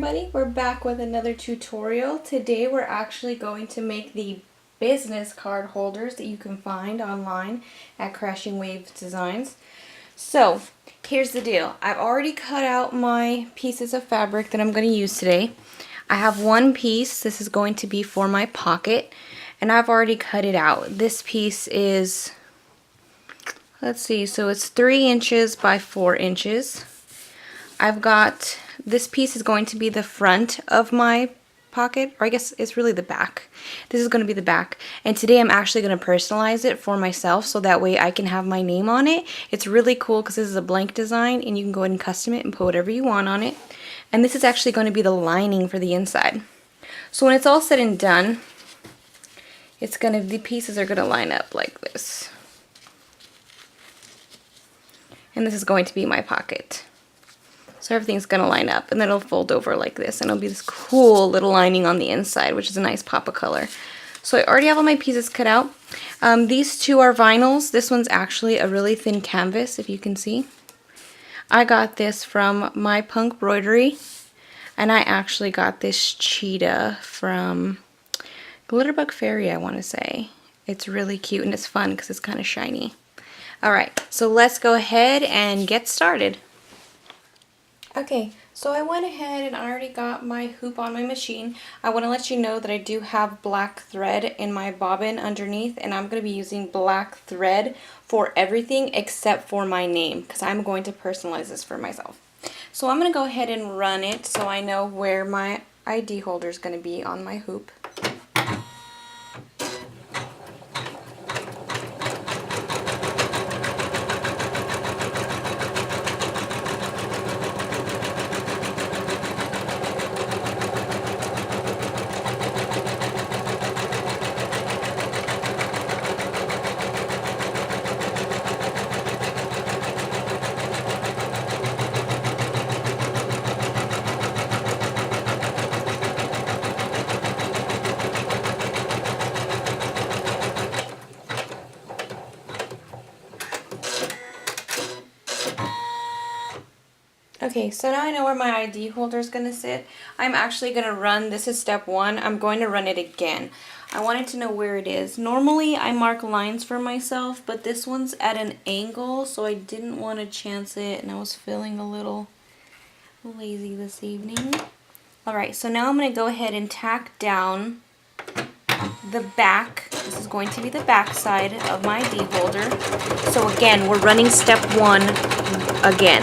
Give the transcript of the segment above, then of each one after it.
everybody, we're back with another tutorial. Today we're actually going to make the business card holders that you can find online at Crashing Waves Designs. So here's the deal. I've already cut out my pieces of fabric that I'm going to use today. I have one piece. This is going to be for my pocket, and I've already cut it out. This piece is, let's see, so it's 3 inches by 4 inches. I've got, this piece is going to be the front of my pocket, or I guess it's really the back. This is going to be the back, and today I'm actually going to personalize it for myself so that way I can have my name on it. It's really cool because this is a blank design and you can go ahead and custom it and put whatever you want on it. And this is actually going to be the lining for the inside. So when it's all said and done, it's going to, the pieces are going to line up like this. And this is going to be my pocket. So everything's going to line up, and then it'll fold over like this, and it'll be this cool little lining on the inside, which is a nice pop of color. So I already have all my pieces cut out. These two are vinyls. This one's actually a really thin canvas, if you can see. I got this from my Punk Embroidery, and I actually got this cheetah from Glitterbug Fairy, I want to say. It's really cute, and it's fun because it's kind of shiny. Alright, so let's go ahead and get started. Okay, so I went ahead and I already got my hoop on my machine. I want to let you know that I do have black thread in my bobbin underneath, and I'm going to be using black thread for everything except for my name because I'm going to personalize this for myself. So I'm going to go ahead and run it so I know where my ID holder is going to be on my hoop. Okay, so now I know where my ID holder is going to sit. I'm actually going to run, this is step 1, I'm going to run it again. I wanted to know where it is. Normally I mark lines for myself, but this one's at an angle, so I didn't want to chance it, and I was feeling a little lazy this evening. Alright, so now I'm going to go ahead and tack down the back. This is going to be the back side of my ID holder. So again, we're running step 1 again.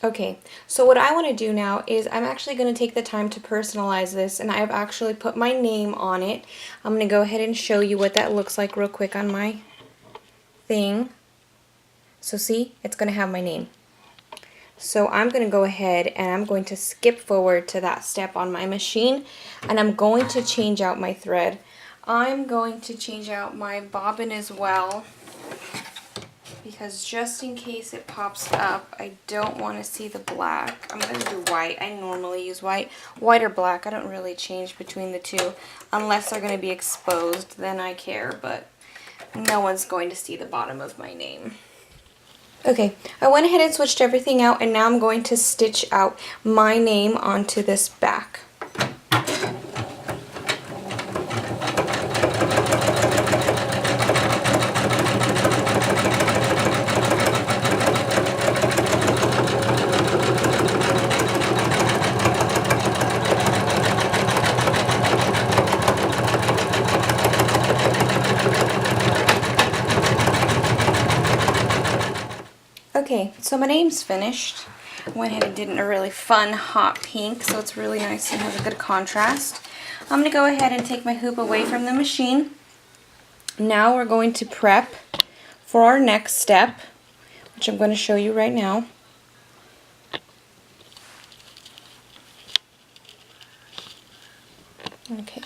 Okay, so what I want to do now is I'm actually going to take the time to personalize this, and I've actually put my name on it. I'm going to go ahead and show you what that looks like real quick on my thing. So see, it's going to have my name. So I'm going to go ahead and I'm going to skip forward to that step on my machine, and I'm going to change out my thread. I'm going to change out my bobbin as well, because just in case it pops up, I don't want to see the black. I'm going to do white. I normally use white. White or black, I don't really change between the two. Unless they're going to be exposed, then I care, but no one's going to see the bottom of my name. Okay, I went ahead and switched everything out, and now I'm going to stitch out my name onto this back. Okay, so my name's finished. I went ahead and did a really fun hot pink, so it's really nice and has a good contrast. I'm going to go ahead and take my hoop away from the machine. Now we're going to prep for our next step, which I'm going to show you right now. Okay.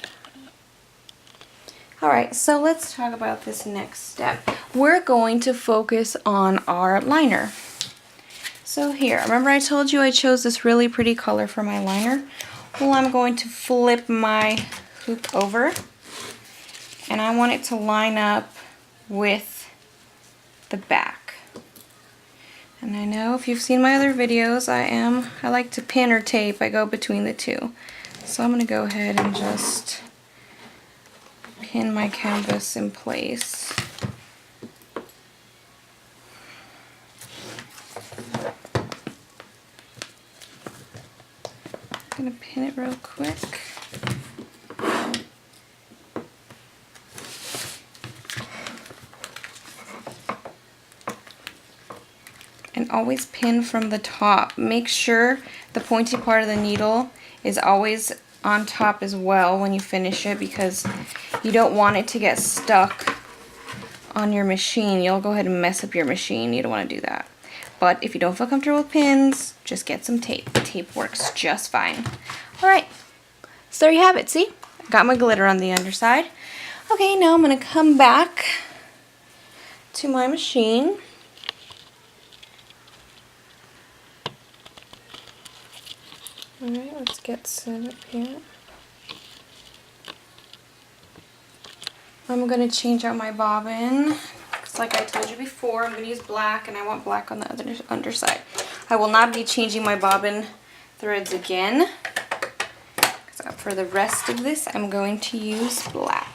Alright, so let's talk about this next step. We're going to focus on our liner. So here, remember I told you I chose this really pretty color for my liner? Well, I'm going to flip my hoop over, and I want it to line up with the back. And I know if you've seen my other videos, I like to pin or tape. I go between the two. So I'm going to go ahead and just pin my canvas in place. I'm going to pin it real quick. And always pin from the top. Make sure the pointy part of the needle is always on top as well when you finish it, because you don't want it to get stuck on your machine. You'll go ahead and mess up your machine. You don't want to do that. But if you don't feel comfortable with pins, just get some tape. Tape works just fine. Alright, so there you have it. See? I got my glitter on the underside. Okay, now I'm going to come back to my machine. Alright, let's get set up here. I'm going to change out my bobbin, because like I told you before, I'm going to use black, and I want black on the other underside. I will not be changing my bobbin threads again. So for the rest of this, I'm going to use black.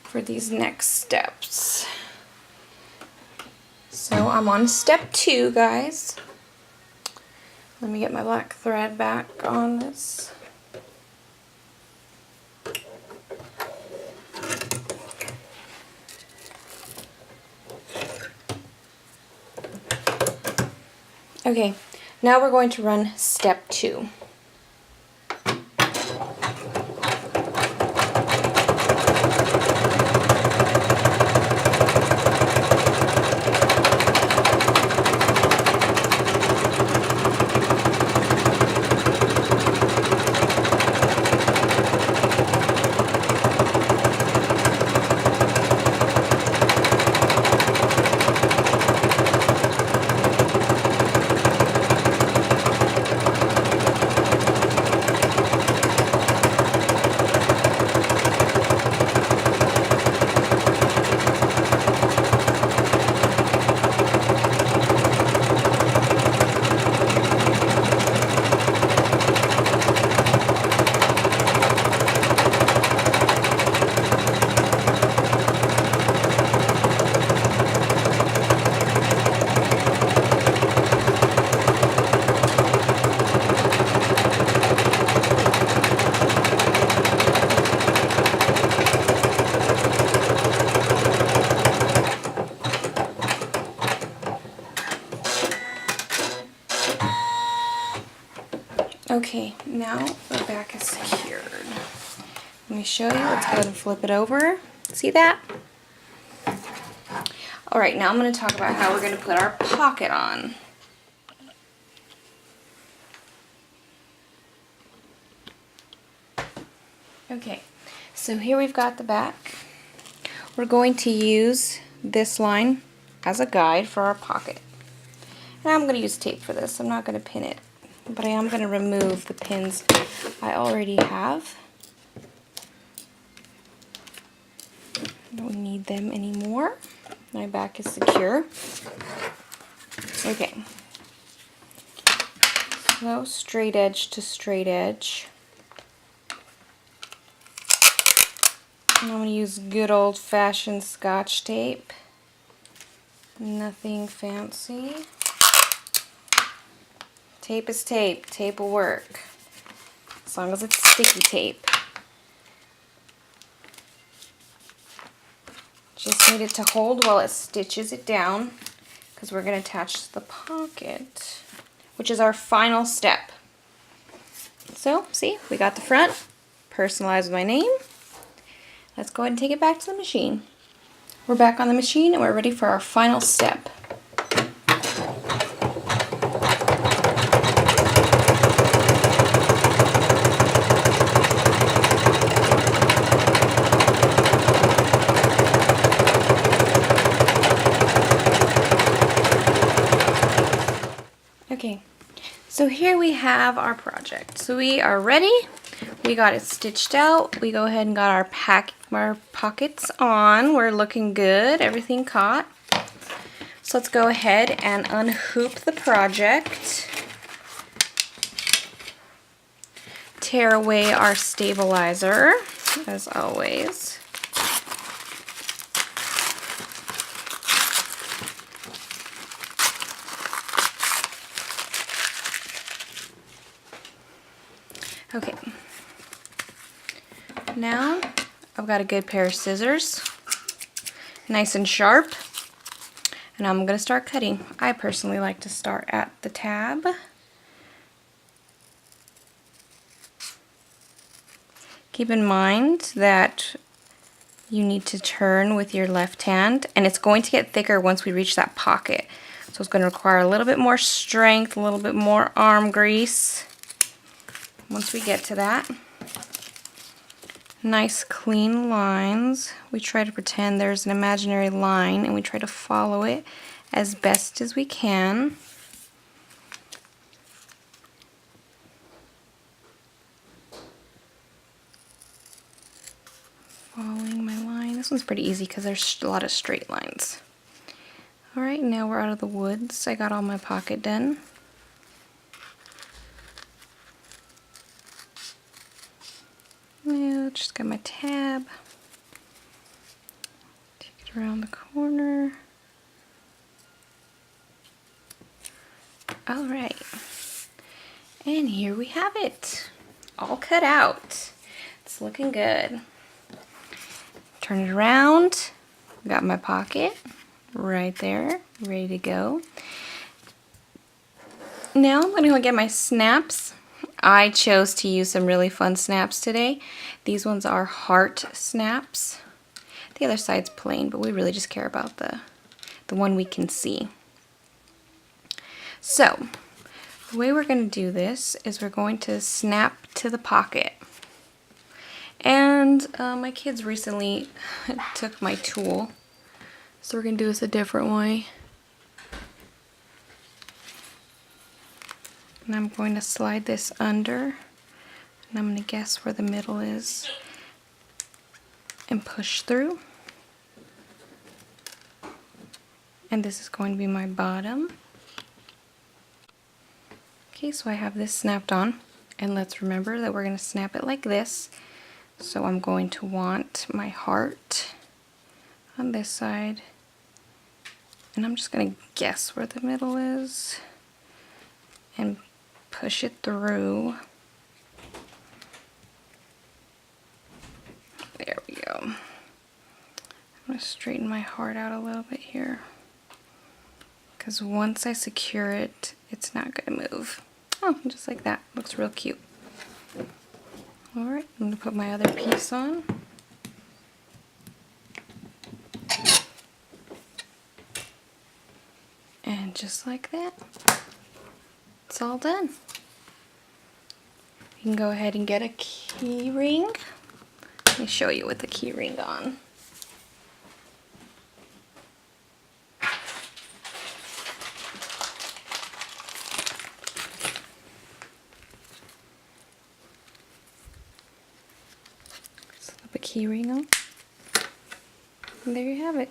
For these next steps. So I'm on step 2, guys. Let me get my black thread back on this. Okay, now we're going to run step 2. Okay, now the back is secured. Let me show you. Let's go ahead and flip it over. See that? Alright, now I'm going to talk about how we're going to put our pocket on. Okay, so here we've got the back. We're going to use this line as a guide for our pocket. And I'm going to use tape for this. I'm not going to pin it, but I am going to remove the pins I already have. I don't need them anymore. My back is secure. Okay. So straight edge to straight edge. And I'm going to use good old-fashioned Scotch tape. Nothing fancy. Tape is tape. Tape will work. As long as it's sticky tape. Just need it to hold while it stitches it down, because we're going to attach the pocket, which is our final step. So, see, we got the front, personalized with my name. Let's go ahead and take it back to the machine. We're back on the machine and we're ready for our final step. Okay, so here we have our project. So we are ready. We got it stitched out. We go ahead and got our pockets on. We're looking good. Everything caught. So let's go ahead and unhoop the project. Tear away our stabilizer, as always. Okay. Now, I've got a good pair of scissors, nice and sharp, and I'm going to start cutting. I personally like to start at the tab. Keep in mind that you need to turn with your left hand, and it's going to get thicker once we reach that pocket. So it's going to require a little bit more strength, a little bit more arm grease. Once we get to that, nice clean lines. We try to pretend there's an imaginary line and we try to follow it as best as we can. Following my line. This one's pretty easy because there's a lot of straight lines. Alright, now we're out of the woods. I got all my pocket done. Yeah, just got my tab. Take it around the corner. Alright. And here we have it. All cut out. It's looking good. Turn it around. Got my pocket right there, ready to go. Now I'm going to go get my snaps. I chose to use some really fun snaps today. These ones are heart snaps. The other side's plain, but we really just care about the one we can see. So, the way we're going to do this is we're going to snap to the pocket. And my kids recently took my tool, so we're going to do this a different way. And I'm going to slide this under, and I'm going to guess where the middle is, and push through. And this is going to be my bottom. Okay, so I have this snapped on, and let's remember that we're going to snap it like this. So I'm going to want my heart on this side, and I'm just going to guess where the middle is, and push it through. There we go. I'm going to straighten my heart out a little bit here, because once I secure it, it's not going to move. Oh, just like that. Looks real cute. Alright, I'm going to put my other piece on. And just like that, it's all done. You can go ahead and get a key ring. Let me show you with the key ring on. Slip a key ring on. And there you have it.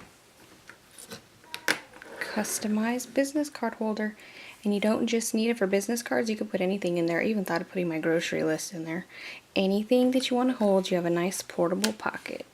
Customized business card holder. And you don't just need it for business cards, you could put anything in there. I even thought of putting my grocery list in there. Anything that you want to hold, you have a nice portable pocket.